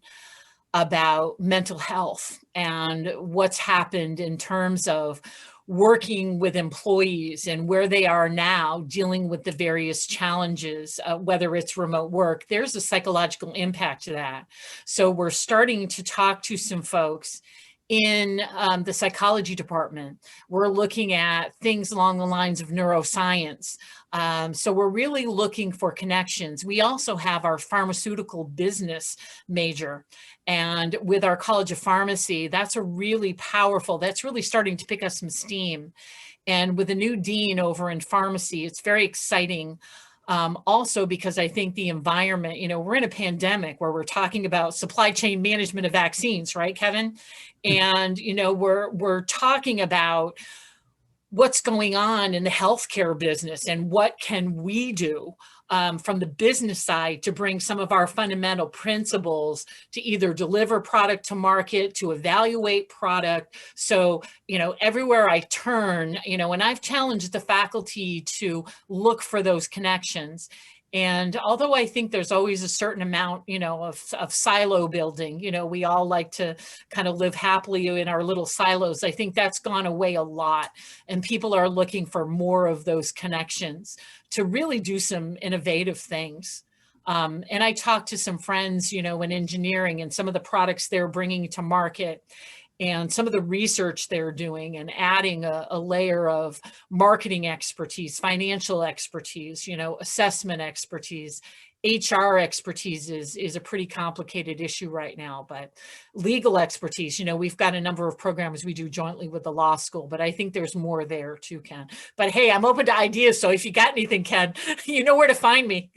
about mental health and what's happened in terms of working with employees and where they are now dealing with the various challenges, whether it's remote work. There's a psychological impact to that. So we're starting to talk to some folks in the psychology department. We're looking at things along the lines of neuroscience. So we're really looking for connections. We also have our pharmaceutical business major. And with our College of Pharmacy, that's really starting to pick up some steam. And with a new dean over in pharmacy, it's very exciting. Also because I think the environment, we're in a pandemic where we're talking about supply chain management of vaccines, right, Kevin? And, we're talking about what's going on in the healthcare business and what can we do from the business side to bring some of our fundamental principles to either deliver product to market, to evaluate product. So, everywhere I turn, and I've challenged the faculty to look for those connections. And although I think there's always a certain amount, of silo building, we all like to kind of live happily in our little silos. I think that's gone away a lot. And people are looking for more of those connections to really do some innovative things. And I talked to some friends, in engineering and some of the products they're bringing to market and some of the research they're doing and adding a layer of marketing expertise, financial expertise, assessment expertise. HR expertise is a pretty complicated issue right now, but legal expertise, we've got a number of programs we do jointly with the law school, but I think there's more there too, Ken. But hey, I'm open to ideas. So if you got anything, Ken, you know where to find me.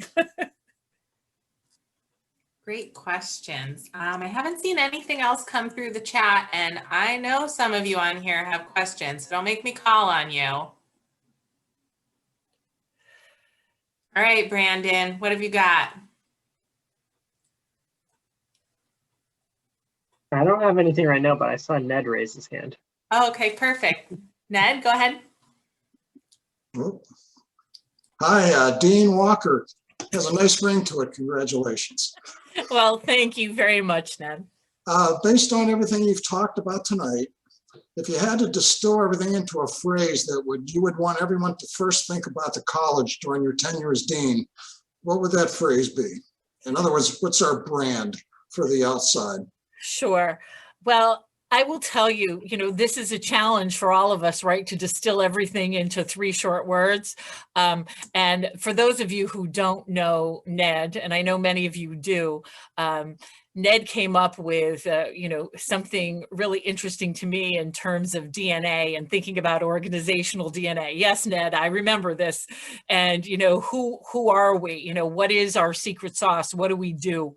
Great questions. I haven't seen anything else come through the chat, and I know some of you on here have questions, so don't make me call on you. All right, Brandon, what have you got? I don't have anything right now, but I saw Ned raise his hand. Oh, okay, perfect. Ned, go ahead. Hi, Dean Walker. Has a nice ring to it. Congratulations. Well, thank you very much, Ned. Based on everything you've talked about tonight, if you had to distill everything into a phrase that you would want everyone to first think about the college during your tenure as dean, what would that phrase be? In other words, what's our brand for the outside? Sure. Well, I will tell you, this is a challenge for all of us, right? To distill everything into 3 short words. And for those of you who don't know Ned, and I know many of you do, Ned came up with, something really interesting to me in terms of DNA and thinking about organizational DNA. Yes, Ned, I remember this. And, who are we? What is our secret sauce? What do we do?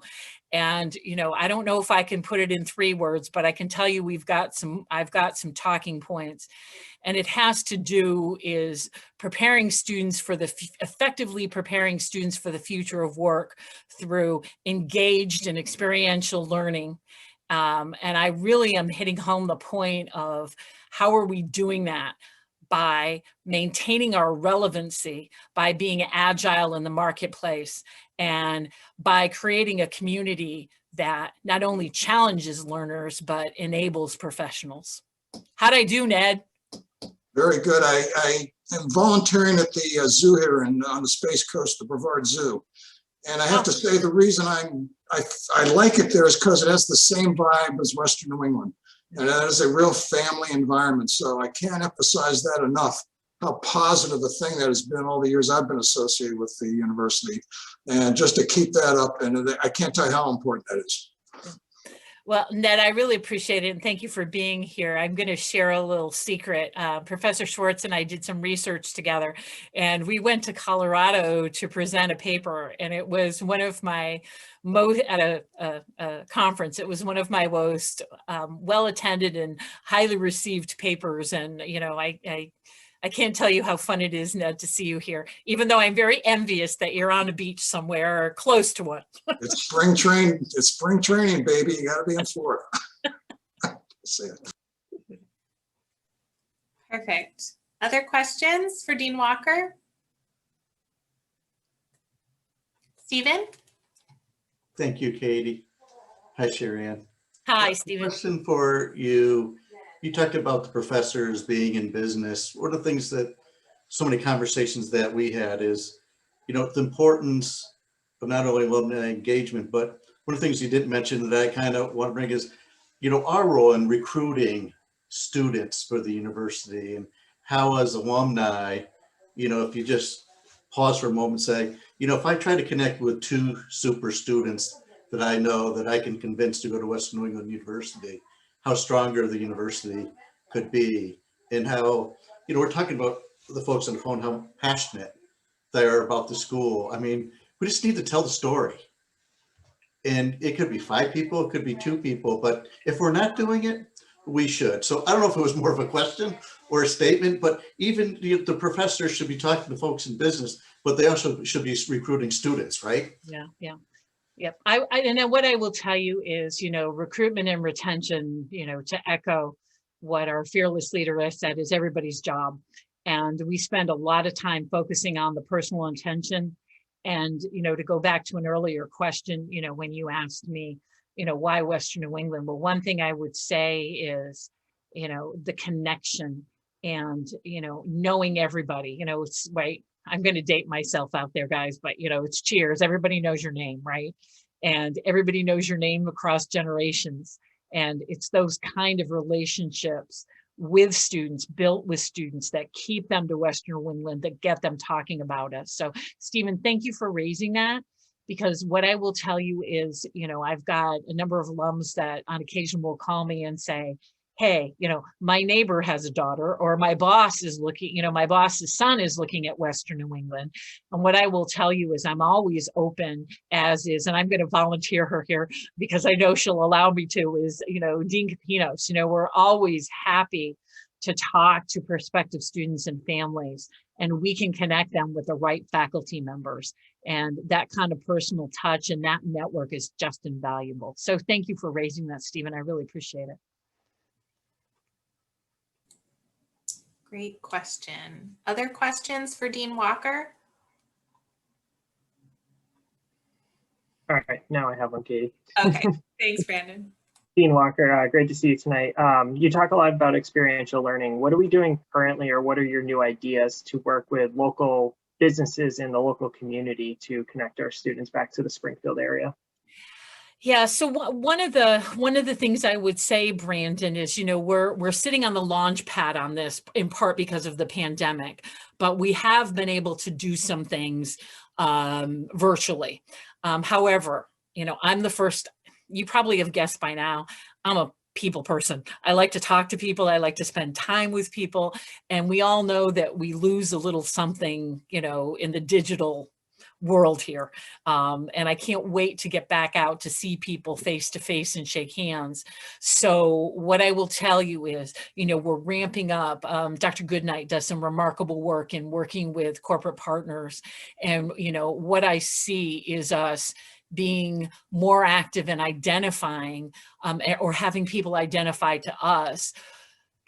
And, I don't know if I can put it in 3 words, but I can tell you I've got some talking points. And it has to do is effectively preparing students for the future of work through engaged and experiential learning. And I really am hitting home the point of how are we doing that? By maintaining our relevancy, by being agile in the marketplace, and by creating a community that not only challenges learners, but enables professionals. How'd I do, Ned? Very good. I am volunteering at the zoo here on the Space Coast, the Brevard Zoo. And I have to say the reason I like it there is because it has the same vibe as Western New England. And that is a real family environment. So I can't emphasize that enough, how positive a thing that has been all the years I've been associated with the university. And just to keep that up, and I can't tell you how important that is. Well, Ned, I really appreciate it. And thank you for being here. I'm going to share a little secret. Professor Schwartz and I did some research together, and we went to Colorado to present a paper. And it was one of my at a conference. It was one of my most well-attended and highly received papers. And, I can't tell you how fun it is, Ned, to see you here, even though I'm very envious that you're on a beach somewhere or close to one. It's spring training, baby. You got to be in Florida. See it. Perfect. Other questions for Dean Walker? Stephen? Thank you, Katie. Hi, Sharianne. Hi, Stephen. Question for you. You talked about the professors being in business. One of the things that so many conversations that we had is, the importance of not only alumni engagement, but one of the things you didn't mention that I kind of want to bring is, our role in recruiting students for the university, and how as alumni, if you just pause for a moment and say, if I try to connect with 2 super students that I know that I can convince to go to Western New England University, how stronger the university could be, and how, we're talking about the folks on the phone, how passionate they are about the school. I mean, we just need to tell the story. And it could be 5 people, it could be 2 people, but if we're not doing it, we should. So I don't know if it was more of a question or a statement, but even the professors should be talking to folks in business, but they also should be recruiting students, right? Yeah, yeah. Yep. And then what I will tell you is, recruitment and retention, to echo what our fearless leader has said, is everybody's job. And we spend a lot of time focusing on the personal intention. And, to go back to an earlier question, when you asked me, why Western New England? Well, one thing I would say is, the connection and, knowing everybody, it's right. I'm going to date myself out there, guys, but, it's cheers. Everybody knows your name, right? And everybody knows your name across generations. And it's those kind of relationships with students, built with students, that keep them to Western New England, that get them talking about us. So, Stephen, thank you for raising that, because what I will tell you is, I've got a number of alums that on occasion will call me and say, hey, my neighbor has a daughter, or my boss is looking, my boss's son is looking at Western New England. And what I will tell you is I'm always open, as is, and I'm going to volunteer her here because I know she'll allow me to, is, Dean Capinos, we're always happy to talk to prospective students and families, and we can connect them with the right faculty members. And that kind of personal touch and that network is just invaluable. So thank you for raising that, Stephen. I really appreciate it. Great question. Other questions for Dean Walker? All right, now I have one, Katie. Okay, thanks, Brandon. Dean Walker, great to see you tonight. You talk a lot about experiential learning. What are we doing currently, or what are your new ideas to work with local businesses in the local community to connect our students back to the Springfield area? Yeah, so one of the things I would say, Brandon, is, we're sitting on the launch pad on this in part because of the pandemic, but we have been able to do some things virtually. However, I'm the first, you probably have guessed by now, I'm a people person. I like to talk to people. I like to spend time with people. And we all know that we lose a little something, in the digital world here. And I can't wait to get back out to see people face to face and shake hands. So what I will tell you is, we're ramping up. Dr. Goodnight does some remarkable work in working with corporate partners. And, what I see is us being more active in identifying or having people identify to us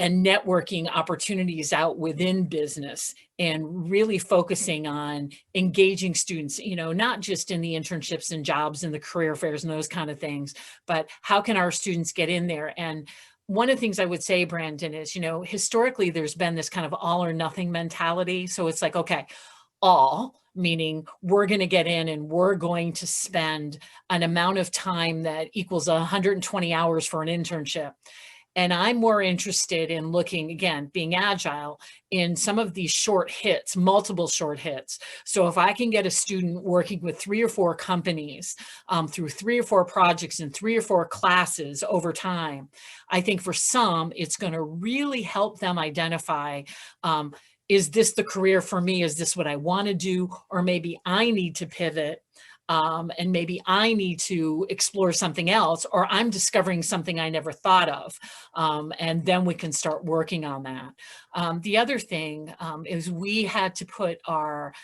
and networking opportunities out within business, and really focusing on engaging students, not just in the internships and jobs and the career fairs and those kind of things, but how can our students get in there? And one of the things I would say, Brandon, is, historically there's been this kind of all or nothing mentality. So it's like, okay, all, meaning we're going to get in and we're going to spend an amount of time that equals 120 hours for an internship. And I'm more interested in looking, again, being agile in some of these short hits, multiple short hits. So if I can get a student working with 3 or 4 companies through 3 or 4 projects and 3 or 4 classes over time, I think for some, it's going to really help them identify, is this the career for me? Is this what I want to do? Or maybe I need to pivot. And maybe I need to explore something else, or I'm discovering something I never thought of. And then we can start working on that. The other thing is we had to put our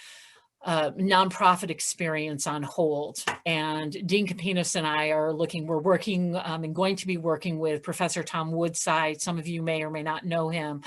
nonprofit experience on hold. And Dean Capinos and I are we're working and going to be working with Professor Tom Woodside. Some of you may or may not know him.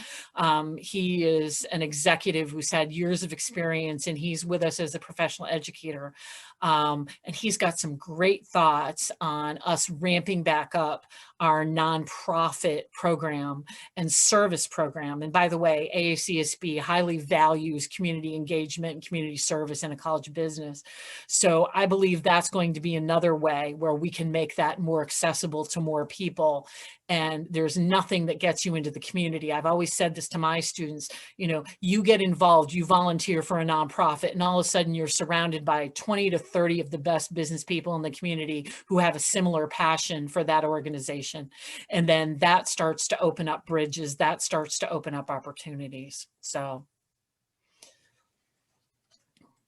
He is an executive who's had years of experience, and he's with us as a professional educator. And he's got some great thoughts on us ramping back up our nonprofit program and service program. And by the way, Aacsb highly values community engagement and community service in a college of business. So I believe that's going to be another way where we can make that more accessible to more people. And there's nothing that gets you into the community. I've always said this to my students, you know, you get involved, you volunteer for a nonprofit, and all of a sudden you're surrounded by 20 to 30 of the best business people in the community who have a similar passion for that organization. And then that starts to open up bridges, that starts to open up opportunities. So.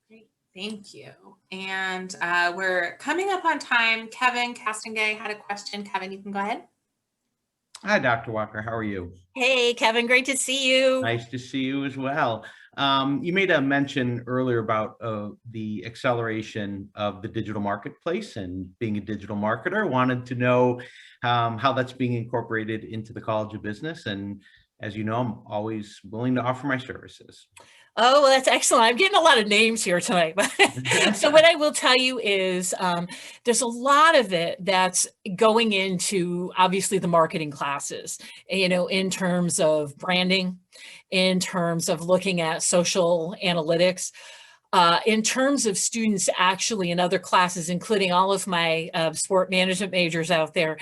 Great, thank you. And we're coming up on time. Kevin Castingay had a question. Kevin, you can go ahead. Hi, Dr. Walker. How are you? Hey, Kevin, great to see you. Nice to see you as well. You made a mention earlier about the acceleration of the digital marketplace and being a digital marketer. Wanted to know how that's being incorporated into the College of Business. And as you know, I'm always willing to offer my services. Oh, well, that's excellent. I'm getting a lot of names here tonight. So what I will tell you is there's a lot of it that's going into obviously the marketing classes, you know, in terms of branding, in terms of looking at social analytics, in terms of students actually in other classes, including all of my sport management majors out there.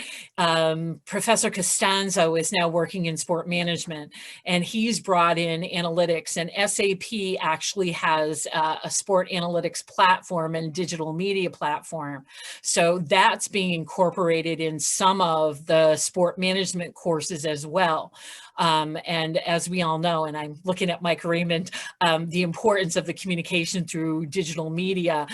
Professor Costanzo is now working in sport management, and he's brought in analytics, and SAP actually has a sport analytics platform and digital media platform. So that's being incorporated in some of the sport management courses as well. And as we all know, and I'm looking at Mike Raymond, the importance of the communication through digital media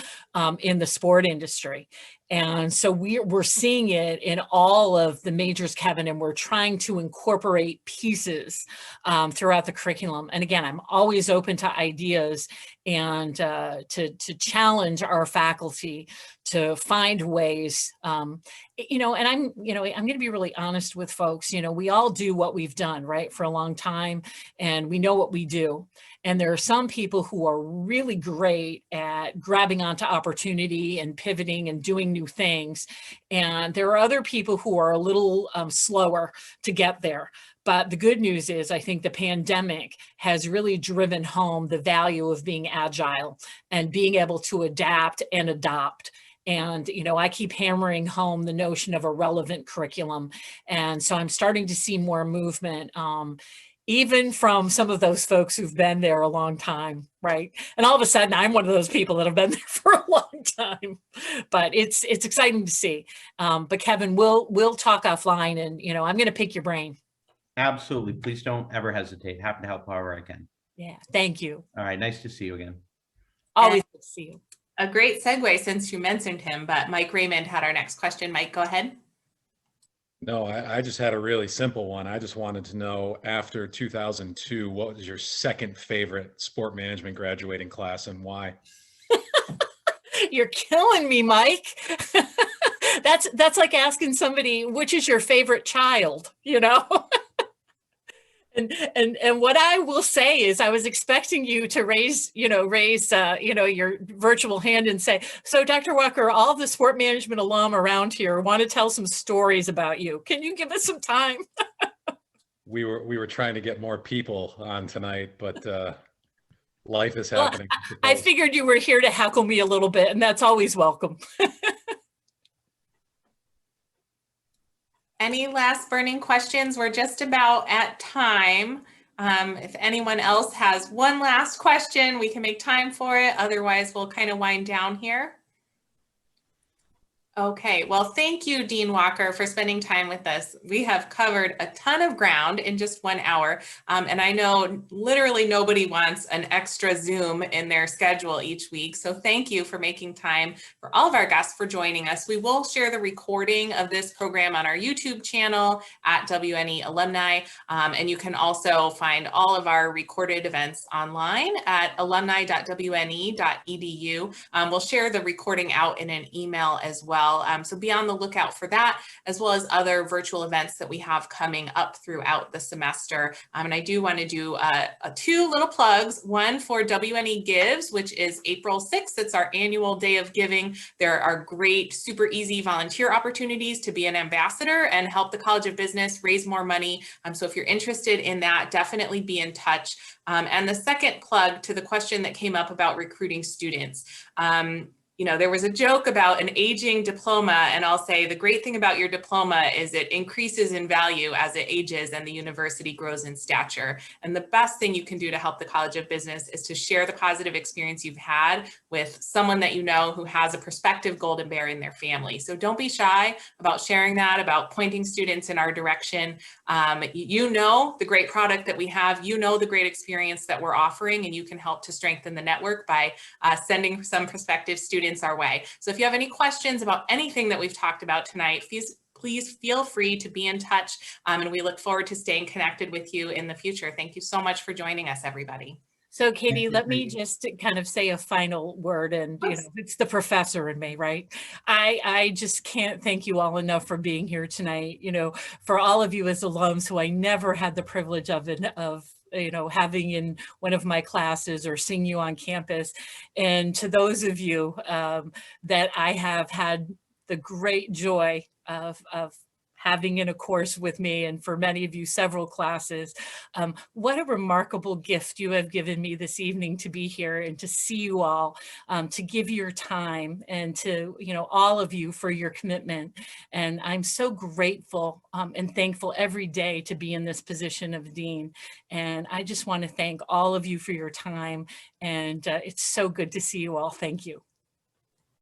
in the sport industry. And so we're seeing it in all of the majors, Kevin, and we're trying to incorporate pieces throughout the curriculum. And again, I'm always open to ideas and to challenge our faculty to find ways, you know, and I'm going to be really honest with folks. You know, we all do what we've done, right, for a long time, and we know what we do. And there are some people who are really great at grabbing onto opportunity and pivoting and doing new things. And there are other people who are a little slower to get there. But the good news is I think the pandemic has really driven home the value of being agile and being able to adapt and adopt. And, you know, I keep hammering home the notion of a relevant curriculum. And so I'm starting to see more movement, even from some of those folks who've been there a long time, right? And all of a sudden, I'm one of those people that have been there for a long time. But it's exciting to see. But Kevin, we'll talk offline, and, you know, I'm going to pick your brain. Absolutely. Please don't ever hesitate. Happy to help however I can. Yeah, thank you. All right. Nice to see you again. Always good to see you. A great segue since you mentioned him, but Mike Raymond had our next question. Mike, go ahead. No, I just had a really simple one. I just wanted to know, after 2002, what was your second favorite sport management graduating class and why? You're killing me, Mike. That's like asking somebody, which is your favorite child, you know? And what I will say is I was expecting you to raise your virtual hand and say, so Dr. Walker, all the sport management alum around here want to tell some stories about you. Can you give us some time? We were trying to get more people on tonight, but life is happening. Well, I figured you were here to heckle me a little bit, and that's always welcome. Any last burning questions? We're just about at time. If anyone else has one last question, we can make time for it. Otherwise, we'll kind of wind down here. Okay, well, thank you, Dean Walker, for spending time with us. We have covered a ton of ground in just 1 hour. And I know literally nobody wants an extra Zoom in their schedule each week. So thank you for making time, for all of our guests for joining us. We will share the recording of this program on our YouTube channel at WNE Alumni. And you can also find all of our recorded events online at alumni.wne.edu. We'll share the recording out in an email as well. well. So be on the lookout for that, as well as other virtual events that we have coming up throughout the semester. And I do want to do two little plugs, one for WNE Gives, which is April 6th. It's our annual day of giving. There are great, super easy volunteer opportunities to be an ambassador and help the College of Business raise more money. So if you're interested in that, definitely be in touch. And the second plug to the question that came up about recruiting students. You know, there was a joke about an aging diploma, and I'll say the great thing about your diploma is it increases in value as it ages and the university grows in stature. And the best thing you can do to help the College of Business is to share the positive experience you've had with someone that you know who has a prospective Golden Bear in their family. So don't be shy about sharing that, about pointing students in our direction. You know the great product that we have, you know the great experience that we're offering, and you can help to strengthen the network by sending some prospective students our way. So if you have any questions about anything that we've talked about tonight, please feel free to be in touch, and we look forward to staying connected with you in the future. Thank you so much for joining us, everybody. So Katie, let me just kind of say a final word, and you know, it's the professor in me, right? I just can't thank you all enough for being here tonight. You know, for all of you as alums who I never had the privilege of you know, having in one of my classes or seeing you on campus. And to those of you that I have had the great joy of having in a course with me, and for many of you, several classes. What a remarkable gift you have given me this evening to be here and to see you all, to give your time, and to, you know, all of you for your commitment. And I'm so grateful and thankful every day to be in this position of Dean. And I just want to thank all of you for your time. And it's so good to see you all. Thank you.